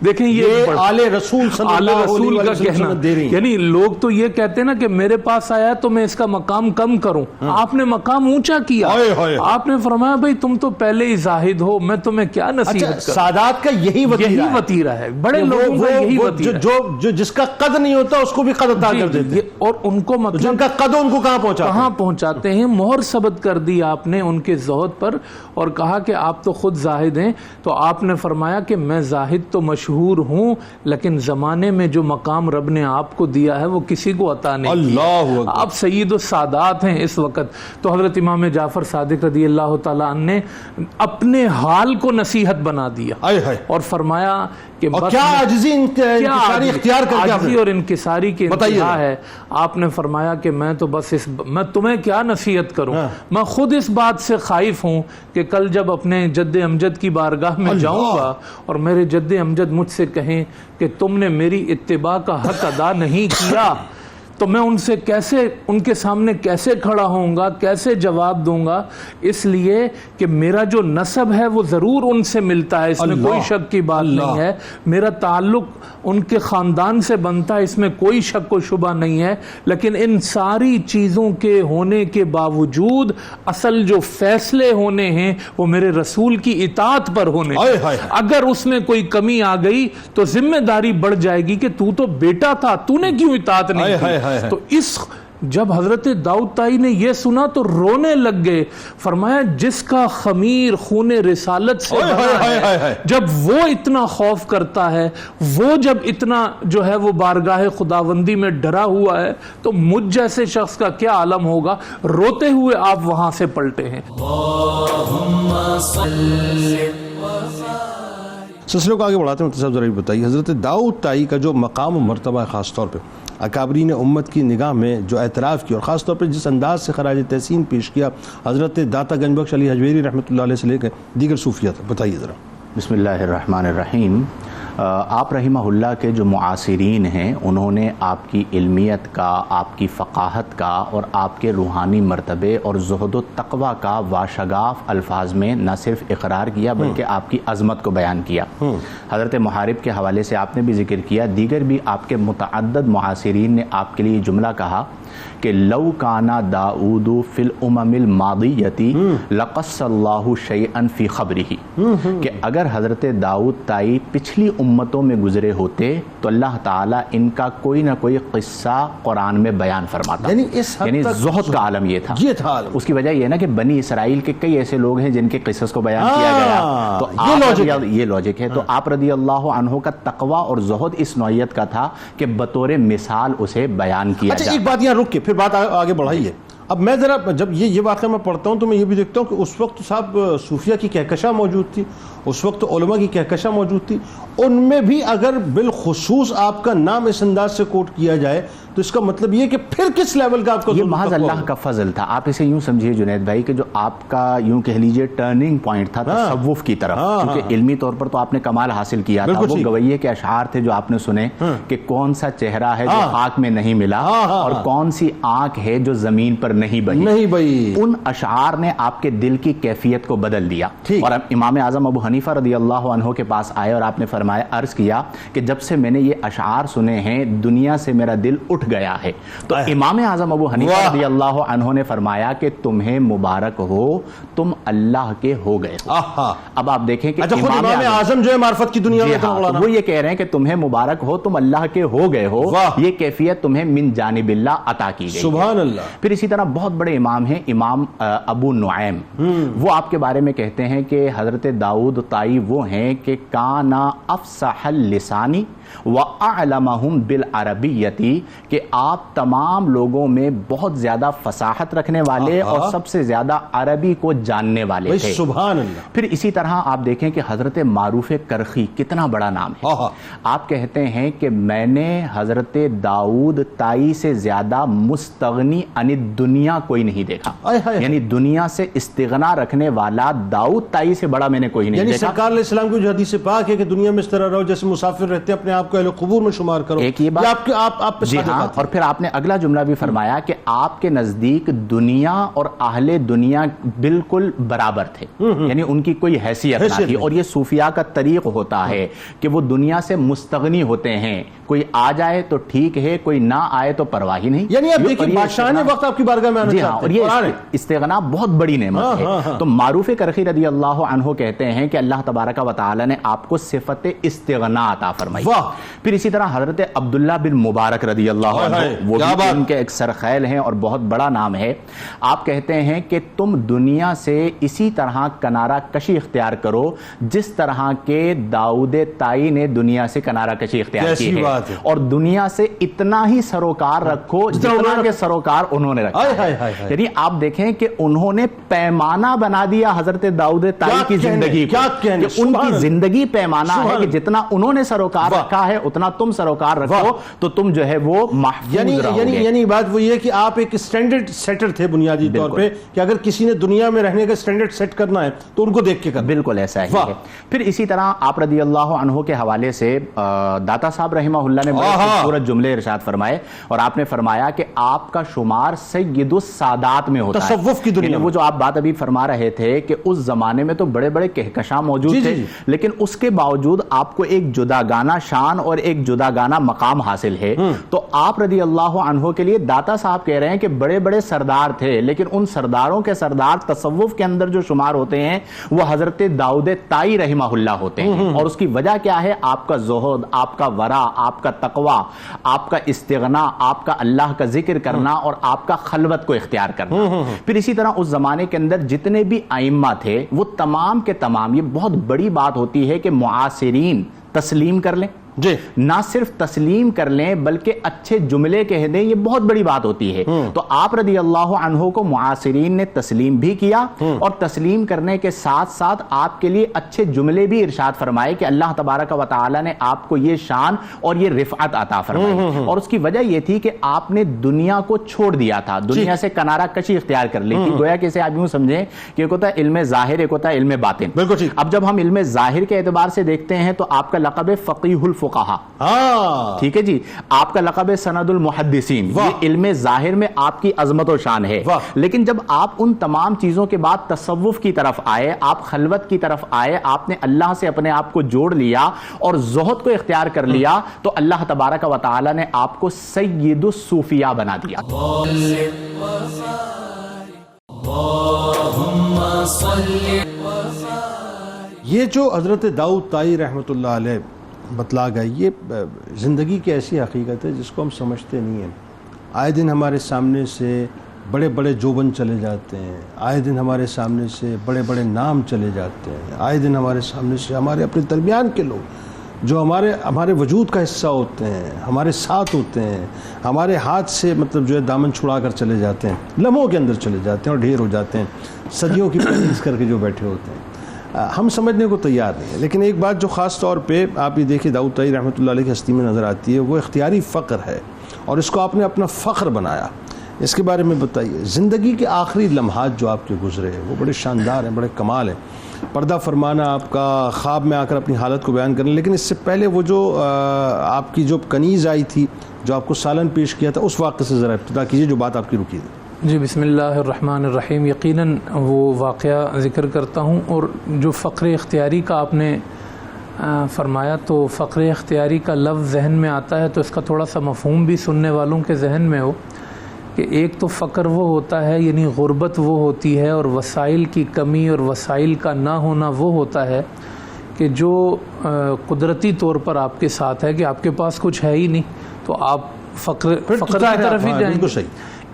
دیکھیں یہ آل رسول صلی اللہ علیہ وسلم، یعنی لوگ تو یہ کہتے ہیں نا کہ میرے پاس آیا تو میں اس کا مقام کم کروں. آپ نے مقام اونچا کیا. آپ نے فرمایا بھائی تم تو پہلے ہی زاہد ہو، میں تمہیں کیا نصیحت کروں. سادات کا یہی وتیرہ ہے، بڑے لوگوں کا یہی وتیرہ ہے. جو جس کا قد نہیں ہوتا اس کو بھی قد عطا کر دیتے ہیں. اور ان کو مطلب جن کا قد ان کو کہاں پہنچاتے ہیں. مہر ثبت کر دی آپ نے ان کے زہد پر اور کہا کہ آپ تو خود زاہد ہیں. تو آپ نے فرمایا کہ میں زاہد تو مشہور ہوں لیکن زمانے میں جو مقام رب نے آپ کو دیا ہے وہ کسی کو عطا نہیں کیا. آپ سید السادات ہیں اس وقت. تو حضرت امام جعفر صادق رضی اللہ تعالیٰ عنہ نے اپنے حال کو نصیحت بنا دیا اور فرمایا کہ کیا عاجزی انکساری اختیار کر کے عاجزی اور انکساری کی انتہا ہے. آپ نے فرمایا کہ میں تو بس میں تمہیں کیا نصیحت کروں. میں خود اس بات سے خائف ہوں کہ کل جب اپنے جد امجد کی بارگاہ میں جاؤں گا اور میرے جد امجد مجھ سے کہیں کہ تم نے میری اتباع کا حق ادا نہیں کیا تو میں ان کے سامنے کیسے کھڑا ہوں گا, کیسے جواب دوں گا؟ اس لیے کہ میرا جو نسب ہے وہ ضرور ان سے ملتا ہے, اس میں کوئی شک کی بات نہیں ہے, میرا تعلق ان کے خاندان سے بنتا ہے, اس میں کوئی شک و شبہ نہیں ہے, لیکن ان ساری چیزوں کے ہونے کے باوجود اصل جو فیصلے ہونے ہیں وہ میرے رسول کی اطاعت پر ہونے ہیں. اگر اس میں کوئی کمی آ گئی تو ذمہ داری بڑھ جائے گی کہ تو بیٹا تھا, تو نے کیوں اطاعت نہیں کی؟ تو جب حضرت داؤد طائی نے یہ سنا تو رونے لگ گئے. فرمایا جس کا خمیر خون رسالت سے بنا ہے, جب وہ اتنا خوف کرتا ہے, وہ جب اتنا جو ہے وہ بارگاہ خداوندی میں ڈرا ہوا ہے, تو مجھ جیسے شخص کا کیا عالم ہوگا؟ روتے ہوئے آپ وہاں سے پلٹے ہیں. سلسلے کو آگے بڑھاتے ہیں. صاحب ذرا بتائیے, حضرت داؤد طائی کا جو مقام و مرتبہ ہے, خاص طور پہ اکابرین امت کی نگاہ میں جو اعتراف کیا, اور خاص طور پہ جس انداز سے خراج تحسین پیش کیا حضرت داتا گنج بخش علی حجویری رحمۃ اللہ علیہ سے لے کے دیگر صوفیات, بتائیے ذرا. بسم اللہ الرحمن الرحیم. آپ رحمہ اللہ کے جو معاصرین ہیں انہوں نے آپ کی علمیت کا, آپ کی فقاہت کا اور آپ کے روحانی مرتبے اور زہد و تقوی کا واشگاف الفاظ میں نہ صرف اقرار کیا بلکہ آپ کی عظمت کو بیان کیا. حضرت محارب کے حوالے سے آپ نے بھی ذکر کیا, دیگر بھی آپ کے متعدد معاصرین نے آپ کے لیے جملہ کہا کہ لو کانا داؤد فی الامم الماضیتی لقص اللہ شیئا فی خبرہ, کہ اگر حضرت داؤد طائی پچھلی امتوں میں گزرے ہوتے تو اللہ تعالیٰ ان کا کوئی نہ کوئی قصہ قرآن میں بیان فرماتا. یعنی زہد کا عالم یہ تھا. اس کی وجہ یہ نا کہ بنی اسرائیل کے کئی ایسے لوگ ہیں جن کے قصص کو بیان کیا گیا, تو یہ لاجک ہے. تو آپ رضی اللہ عنہ کا تقوی اور زہد اس نوعیت کا تھا کہ بطور مثال اسے بیان کیا جاتا. ایک بات یہاں رک کے پھر بات آگے بڑھائیے. اب میں ذرا جب یہ واقعہ میں پڑھتا ہوں تو میں یہ بھی دیکھتا ہوں کہ اس وقت صاحب صوفیہ کی کہکشاں موجود تھی, اس وقت علماء کی کہکشاں موجود تھی, ان میں بھی اگر بالخصوص آپ کا نام اس انداز سے کوٹ کیا جائے تو اس کا مطلب یہ کہ پھر کس لیول کا آپ کا, یہ محض اللہ کا فضل تھا. آپ اسے یوں سمجھیے جنید بھائی کہ جو آپ کا یوں کہہ لیجئے ٹرننگ پوائنٹ تھا تصوف کی طرف, کیونکہ علمی طور پر تو آپ نے کمال حاصل کیا تھا. وہ گویے کے اشعار تھے جو آپ نے سنے کہ کون سا چہرہ ہے جو خاک میں نہیں ملا اور کون سی آنکھ ہے جو زمین پر نہیں بہی. ان اشعار نے آپ کے دل کی کیفیت کو بدل دیا. اور امام اعظم ابو حنیفہ رضی اللہ عنہ کے پاس آئے اور آپ نے فرمایا, عرض کیا کہ جب سے میں نے یہ اشعار سنے ہیں دنیا سے میرا دل اٹھ گیا ہے. تو امام اعظم ابو حنیفہ رضی اللہ عنہ نے فرمایا کہ تمہیں مبارک ہو, تم اللہ کے ہو گئے ہو. اب آپ دیکھیں کہ امام اعظم جو ہے معرفت کی دنیا میں وہ یہ کہہ رہے ہیں کہ تمہیں مبارک ہو, تم اللہ کے ہو گئے ہو. یہ کیفیت تمہیں من جانب اللہ عطا کی گئی. سبحان اللہ. پھر اسی طرح بہت بڑے امام ہیں امام ابو نعیم, وہ آپ کے بارے میں کہتے ہیں کہ حضرت داؤد طائی وہ ہیں کہ کانا افصح اللسانی وَأَعْلَمَهُمْ بِالْعَرَبِيَّةِ, کہ آپ تمام لوگوں میں بہت زیادہ فصاحت رکھنے والے اور سب سے زیادہ عربی کو جاننے والے تھے. سبحان اللہ. پھر اسی طرح آپ دیکھیں کہ حضرت معروف کرخی کتنا بڑا نام ہے. آپ کہتے ہیں کہ میں نے حضرت داؤد طائی سے زیادہ مستغنی عن الدنیا کوئی نہیں دیکھا. یعنی دنیا سے استغنا رکھنے والا داؤد طائی سے بڑا میں نے کوئی نہیں دیکھا. یعنی سرکار علیہ السلام کی جو حدیث پاک ہے کہ دنیا میں اس طرح رہو جیسے مسافر رہتے ہیں, اپنے آپ کو اہل قبور میں شمار کرو. ایک یہ بات آپ جی ہاں. اور پھر آپ نے اگلا جملہ بھی فرمایا کہ آپ کے نزدیک دنیا اور اہل دنیا بالکل برابر تھے, یعنی ان کی کوئی حیثیت نہ تھی. اور یہ صوفیاء کا طریق ہوتا ہے کہ وہ دنیا سے مستغنی ہوتے ہیں, کوئی آ جائے تو ٹھیک ہے, کوئی نہ آئے تو پرواہ ہی نہیں. یعنی آپ دیکھیں بادشاہ نے وقت آپ کی بارگاہ میں آنا چاہتے ہیں. اور یہ استغنا بہت بڑی نعمت ہے. تو معروف کرخی رضی اللہ عنہ کہتے ہیں کہ اللہ تبارک و تعالی نے آپ کو صفت استغنا عطا فرمائی. پھر اسی طرح حضرت عبداللہ بن مبارک رضی اللہ عنہ, وہ بھی ان کے ایک سرخیل ہیں اور بہت بڑا نام ہے. آپ کہتے ہیں کہ تم دنیا سے اسی طرح کنارہ کشی اختیار کرو جس طرح کے داؤد طائی نے دنیا سے کنارہ کشی اختیار کی ہے, اور دنیا سے اتنا ہی سروکار رکھو جتنا کہ سروکار انہوں نے رکھا ہے. یعنی آپ دیکھیں کہ انہوں نے پیمانہ بنا دیا حضرت داؤد طائی کی زندگی کو, کہ ان کی زندگی پیمانہ ہے کہ جتنا انہوں نے سروکار رکھا رکھا ہے اتنا تم سروکار رکھو تو تم جو ہے وہ محفوظ رہو گے. یعنی بات وہ یہ کہ آپ ایک سٹینڈرڈ سیٹر تھے بنیادی طور پہ کہ اگر کسی نے دنیا میں رہنے کا سٹینڈرڈ سیٹ کرنا ہے تو ان کو دیکھ کے کرنا. بالکل ایسا ہی ہے. پھر اسی طرح آپ رضی اللہ عنہ کے حوالے سے داتا صاحب رحمہ اللہ نے بڑے خوبصورت جملے ارشاد فرمائے اور آپ نے فرمایا کہ آپ کا شمار سید السادات میں ہوتا ہے. تصوف کی دنیا وہ جو آپ بات ابھی فرما رہے تھے کہ اس زمانے میں تو بڑے بڑے کہکشاں موجود تھے لیکن اس کے باوجود آپ کو ایک جداگانہ شان اور ایک جداگانہ مقام حاصل ہے. تو آپ رضی اللہ عنہ کے لیے داتا صاحب کہہ رہے ہیں کہ بڑے بڑے سردار تھے لیکن ان سرداروں کے سردار تصوف کے اندر جو شمار ہوتے ہیں وہ حضرت داؤد طائی رحمہ اللہ ہوتے ہیں. اور اس کی وجہ کیا ہے؟ آپ کا زہد، آپ کا ورع، آپ کا تقوی، آپ کا استغنا، آپ کا اللہ کا ذکر کرنا اور آپ کا خلوت کو اختیار کرنا. پھر اسی طرح اس زمانے کے اندر جتنے بھی ائمہ تھے وہ تمام کے تمام، یہ بہت بڑی بات ہوتی ہے کہ معاصرین تسلیم کر لیں، نہ صرف تسلیم کر لیں بلکہ اچھے جملے کہہ دیں، یہ بہت بڑی بات ہوتی ہے. تو آپ رضی اللہ عنہ کو معاصرین نے تسلیم بھی کیا اور تسلیم کرنے کے ساتھ ساتھ آپ کے لیے اچھے جملے بھی ارشاد فرمائے کہ اللہ تبارک و تعالی نے آپ کو یہ شان اور یہ رفعت عطا فرمائی. اور اس کی وجہ یہ تھی کہ آپ نے دنیا کو چھوڑ دیا تھا، دنیا سے کنارہ کشی اختیار کر لی تھی. گویا کہ اسے آپ یوں سمجھیں کہ ایک ہوتا ہے علم ظاہر، ایک ہوتا ہے علم باطن. بالکل. اب جب ہم علم ظاہر کے اعتبار سے دیکھتے ہیں تو آپ کا لقب ہے فقیہ الفقہا. ٹھیک ہے جی. آپ کا لقب ہے سند المحدثین. یہ علم ظاہر میں آپ کی عظمت و شان ہے. لیکن جب آپ ان تمام چیزوں کے بعد تصوف کی طرف آئے، آپ خلوت کی طرف آئے، آپ نے اللہ سے اپنے آپ کو جوڑ لیا اور زہد کو اختیار کر لیا تو اللہ تبارک و تعالی نے آپ کو سید الصوفیاء بنا دیا. یہ جو حضرت داؤد طائی رحمۃ اللہ علیہ بتلا گئے، یہ زندگی کی ایسی حقیقت ہے جس کو ہم سمجھتے نہیں ہیں. آئے دن ہمارے سامنے سے بڑے بڑے جوبن چلے جاتے ہیں، آئے دن ہمارے سامنے سے بڑے بڑے نام چلے جاتے ہیں، آئے دن ہمارے سامنے سے ہمارے اپنے درمیان کے لوگ جو ہمارے وجود کا حصہ ہوتے ہیں، ہمارے ساتھ ہوتے ہیں، ہمارے ہاتھ سے مطلب جو ہے دامن چھڑا کر چلے جاتے ہیں، لمحوں کے اندر چلے جاتے ہیں اور ڈھیر ہو جاتے ہیں، صدیوں کی پریکٹس کر کے جو بیٹھے ہوتے ہیں. ہم سمجھنے کو تیار نہیں ہے. لیکن ایک بات جو خاص طور پہ آپ یہ دیکھیں داؤد طائی رحمۃ اللہ علیہ کی ہستی میں نظر آتی ہے، وہ اختیاری فقر ہے اور اس کو آپ نے اپنا فخر بنایا. اس کے بارے میں بتائیے. زندگی کے آخری لمحات جو آپ کے گزرے وہ بڑے شاندار ہیں، بڑے کمال ہیں. پردہ فرمانا آپ کا، خواب میں آ کر اپنی حالت کو بیان کرنا، لیکن اس سے پہلے وہ جو آپ کی جو کنیز آئی تھی جو آپ کو سالن پیش کیا تھا، اس واقعے سے ذرا ابتدا کیجیے جو بات آپ کی رکی تھی. جی بسم اللہ الرحمن الرحیم. یقیناً وہ واقعہ ذکر کرتا ہوں. اور جو فقر اختیاری کا آپ نے فرمایا تو فقر اختیاری کا لفظ ذہن میں آتا ہے تو اس کا تھوڑا سا مفہوم بھی سننے والوں کے ذہن میں ہو کہ ایک تو فقر وہ ہوتا ہے یعنی غربت وہ ہوتی ہے اور وسائل کی کمی اور وسائل کا نہ ہونا وہ ہوتا ہے کہ جو قدرتی طور پر آپ کے ساتھ ہے کہ آپ کے پاس کچھ ہے ہی نہیں تو آپ فقر کی طرف ہی جائیں گے.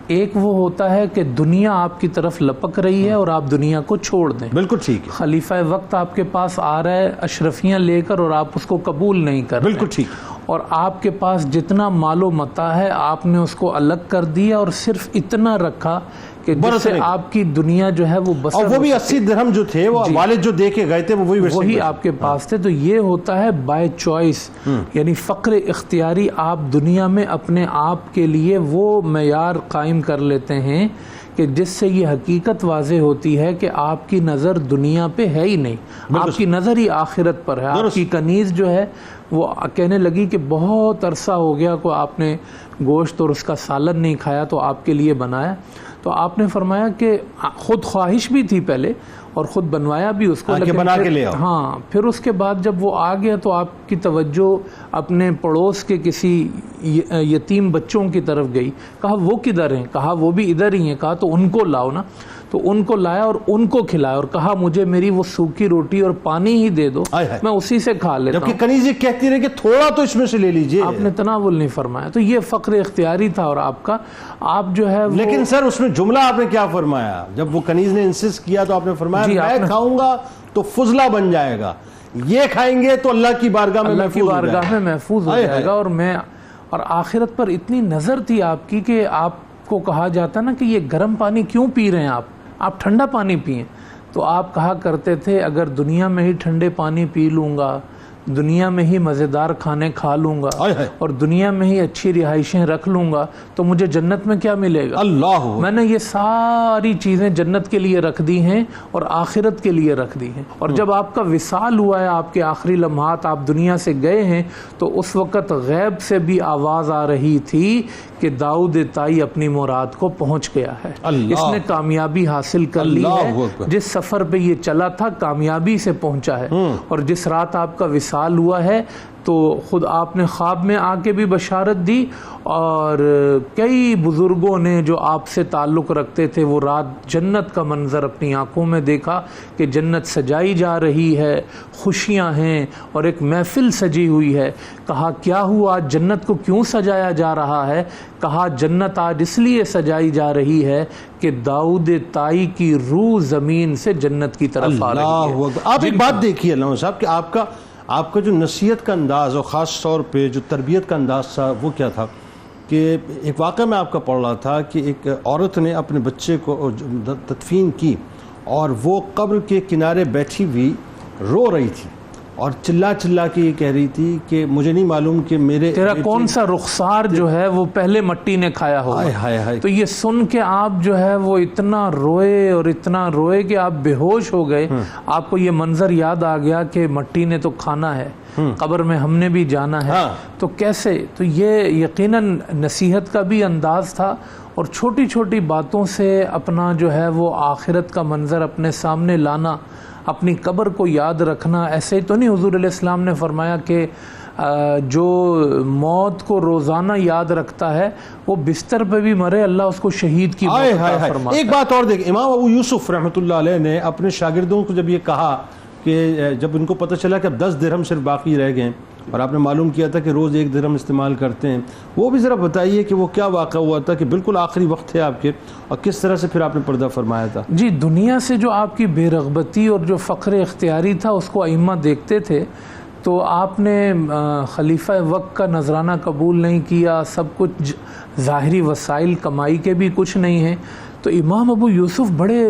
ایک وہ ہوتا ہے کہ دنیا آپ کی طرف لپک رہی ہے اور آپ دنیا کو چھوڑ دیں. بالکل ٹھیک ہے. خلیفہ وقت آپ کے پاس آ رہا ہے اشرفیاں لے کر اور آپ اس کو قبول نہیں کر رہے. بالکل ٹھیک. اور آپ کے پاس جتنا مال و متاع ہے آپ نے اس کو الگ کر دیا اور صرف اتنا رکھا کہ جس سے آپ کی دنیا جو ہے وہ بسر، اور وہ بھی 80 درہم جو تھے وہ والد جو دے کے گئے تھے وہی آپ کے پاس تھے. تو یہ ہوتا ہے بائی چوائس، یعنی فقر اختیاری. آپ دنیا میں اپنے آپ کے لیے وہ معیار قائم کر لیتے ہیں کہ جس سے یہ حقیقت واضح ہوتی ہے کہ آپ کی نظر دنیا پہ ہے ہی نہیں، آپ کی نظر ہی آخرت پر ہے. آپ کی کنیز جو ہے وہ کہنے لگی کہ بہت عرصہ ہو گیا کو آپ نے گوشت اور اس کا سالن نہیں کھایا تو آپ کے لیے بنایا. تو آپ نے فرمایا کہ خود خواہش بھی تھی پہلے اور خود بنوایا بھی اس کو، لیکن بنا کے لے آؤ. ہاں پھر اس کے بعد جب وہ آ گیا تو آپ کی توجہ اپنے پڑوس کے کسی یتیم بچوں کی طرف گئی. کہا وہ کدھر ہیں؟ کہا وہ بھی ادھر ہی ہیں. کہا تو ان کو لاؤ نا. تو ان کو لایا اور ان کو کھلایا اور کہا مجھے میری وہ سوکھی روٹی اور پانی ہی دے دو، میں اسی سے کھا لیتا ہوں. جبکہ کنیز یہ کہتی رہی کہ تھوڑا تو اس میں سے لے لیجئے. آپ نے تناول نہیں فرمایا. تو یہ فقر اختیاری تھا. اور آپ کا آپ جو ہے لیکن سر اس میں جملہ آپ نے کیا فرمایا جب وہ کنیز نے انسسٹ کیا تو آپ نے فرمایا میں کھاؤں گا تو فضلہ بن جائے گا، یہ کھائیں گے تو اللہ کی بارگاہ میں محفوظ ہو جائے گا. اور آخرت پر اتنی نظر تھی آپ کی کہ آپ کو کہا جاتا نا کہ یہ گرم پانی کیوں پی رہے ہیں آپ ٹھنڈا پانی پئیں. تو آپ کہا کرتے تھے اگر دنیا میں ہی ٹھنڈے پانی پی لوں گا دنیا میں ہی مزیدار کھانے کھا لوں گا ہائے ہائے۔ اور دنیا میں ہی اچھی رہائشیں رکھ لوں گا تو مجھے جنت میں کیا ملے گا؟ اللہ میں نے یہ ساری چیزیں جنت کے لیے رکھ دی ہیں اور آخرت کے لیے رکھ دی ہیں. اور جب آپ کا وصال ہوا ہے، آپ کے آخری لمحات، آپ دنیا سے گئے ہیں، تو اس وقت غیب سے بھی آواز آ رہی تھی کہ داؤد طائی اپنی مراد کو پہنچ گیا ہے، اللہ، اس نے کامیابی حاصل کر لی اللہ ہے. اکبر۔ جس سفر پہ یہ چلا تھا کامیابی سے پہنچا ہے. اور جس رات آپ کا وصال ہوا ہے تو خود آپ نے خواب میں آ کے بھی بشارت دی، اور کئی بزرگوں نے جو آپ سے تعلق رکھتے تھے وہ رات جنت کا منظر اپنی آنکھوں میں دیکھا کہ جنت سجائی جا رہی ہے، خوشیاں ہیں اور ایک محفل سجی ہوئی ہے. کہا کیا ہوا، آج جنت کو کیوں سجایا جا رہا ہے؟ کہا جنت آج اس لیے سجائی جا رہی ہے کہ داؤد طائی کی روح زمین سے جنت کی طرف آ رہی ہے. آپ ایک بات دیکھیے علامہ صاحب کہ آپ کا جو نصیحت کا انداز اور خاص طور پہ جو تربیت کا انداز تھا وہ کیا تھا کہ ایک واقعہ میں آپ کا پڑھ رہا تھا کہ ایک عورت نے اپنے بچے کو تدفین کی اور وہ قبر کے کنارے بیٹھی ہوئی رو رہی تھی اور چلا چلا کے یہ کہہ رہی تھی کہ مجھے نہیں معلوم کہ میرے تیرا کون سا رخسار جو ہے وہ پہلے مٹی نے کھایا ہوگا. ہائے ہائے. تو یہ سن کے آپ جو ہے وہ اتنا روئے اور اتنا روئے کہ آپ بے ہوش ہو گئے. آپ کو یہ منظر یاد آ گیا کہ مٹی نے تو کھانا ہے، قبر میں ہم نے بھی جانا ہے. تو کیسے؟ تو یہ یقیناً نصیحت کا بھی انداز تھا اور چھوٹی چھوٹی باتوں سے اپنا جو ہے وہ آخرت کا منظر اپنے سامنے لانا، اپنی قبر کو یاد رکھنا. ایسے ہی تو نہیں حضور علیہ السلام نے فرمایا کہ جو موت کو روزانہ یاد رکھتا ہے وہ بستر پہ بھی مرے اللہ اس کو شہید کی موت عطا فرماتا ہے. ایک بات اور دیکھ، امام ابو یوسف رحمۃ اللہ علیہ نے اپنے شاگردوں کو جب یہ کہا کہ جب ان کو پتہ چلا کہ اب 10 درہم صرف باقی رہ گئے اور آپ نے معلوم کیا تھا کہ روز 1 درہم استعمال کرتے ہیں، وہ بھی ذرا بتائیے کہ وہ کیا واقعہ ہوا تھا کہ بالکل آخری وقت تھے آپ کے اور کس طرح سے پھر آپ نے پردہ فرمایا تھا؟ جی، دنیا سے جو آپ کی بے رغبتی اور جو فقر اختیاری تھا اس کو ائمہ دیکھتے تھے، تو آپ نے خلیفہ وقت کا نذرانہ قبول نہیں کیا. سب کچھ ظاہری وسائل کمائی کے بھی کچھ نہیں ہیں. تو امام ابو یوسف بڑے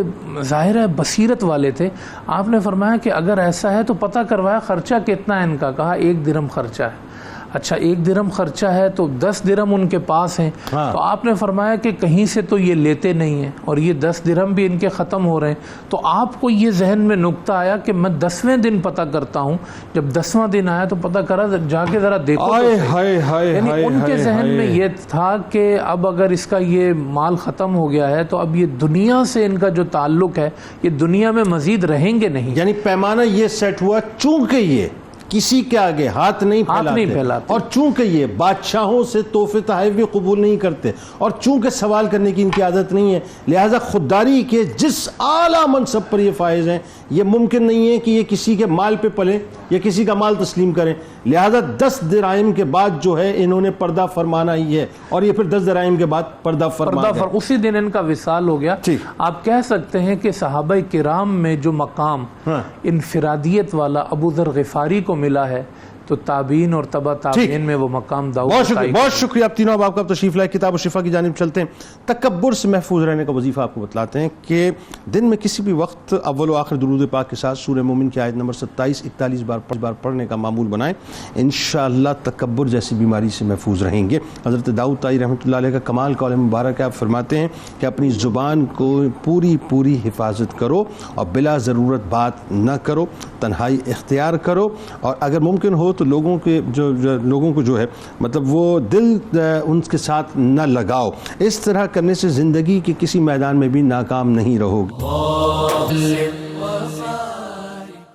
ظاہر ہے بصیرت والے تھے. آپ نے فرمایا کہ اگر ایسا ہے تو پتہ کروایا خرچہ کتنا ہے ان کا. کہا 1 درہم خرچہ ہے. اچھا 1 درہم خرچہ ہے تو 10 درہم ان کے پاس ہیں. تو آپ نے فرمایا کہ کہیں سے تو یہ لیتے نہیں ہیں اور یہ 10 درہم بھی ان کے ختم ہو رہے ہیں. تو آپ کو یہ ذہن میں نکتہ آیا کہ میں 10ویں دن پتہ کرتا ہوں. جب 10واں دن آیا تو پتہ کرا جا کے ذرا دیکھو. یعنی ان کے ذہن میں یہ تھا کہ اب اگر اس کا یہ مال ختم ہو گیا ہے تو اب یہ دنیا سے ان کا جو تعلق ہے یہ دنیا میں مزید رہیں گے نہیں. یعنی پیمانہ یہ سیٹ ہوا چونکہ یہ کسی کے آگے ہاتھ نہیں پھیلاتے اور چونکہ یہ بادشاہوں سے تحفے تحائف بھی قبول نہیں کرتے اور چونکہ سوال کرنے کی ان کی عادت نہیں ہے، لہذا خودداری کے جس اعلیٰ منصب پر یہ فائز ہیں یہ ممکن نہیں ہے کہ یہ کسی کے مال پہ پلیں یا کسی کا مال تسلیم کریں. لہذا 10 دراہم کے بعد جو ہے انہوں نے پردہ فرمانا ہی ہے اور یہ پھر 10 دراہم کے بعد پردہ فرمانا. اسی دن ان کا وصال ہو گیا. آپ کہہ سکتے ہیں کہ صحابہ کرام میں جو مقام انفرادیت والا ابو ذر غفاری کو ملا ہے تو تابعین اور تبع تابعین میں وہ مقام داؤد. بہت شکریہ آپ تینوں. اب آپ کا تشریف لائے کتاب و شفا کی جانب چلتے ہیں. تکبر سے محفوظ رہنے کا وظیفہ آپ کو بتلاتے ہیں کہ دن میں کسی بھی وقت اول و آخر درود پاک کے ساتھ سورہ مومن کی آیت نمبر 27 41 بار پڑھنے کا معمول بنائیں. انشاءاللہ تکبر جیسی بیماری سے محفوظ رہیں گے. حضرت داؤد طائی رحمۃ اللہ علیہ کا کمال قول مبارک ہے. آپ فرماتے ہیں کہ اپنی زبان کو پوری حفاظت کرو اور بلا ضرورت بات نہ کرو، تنہائی اختیار کرو اور اگر ممکن ہو تو لوگوں کو جو ہے مطلب وہ دل ان کے ساتھ نہ لگاؤ. اس طرح کرنے سے زندگی کے کسی میدان میں بھی ناکام نہیں رہو گے.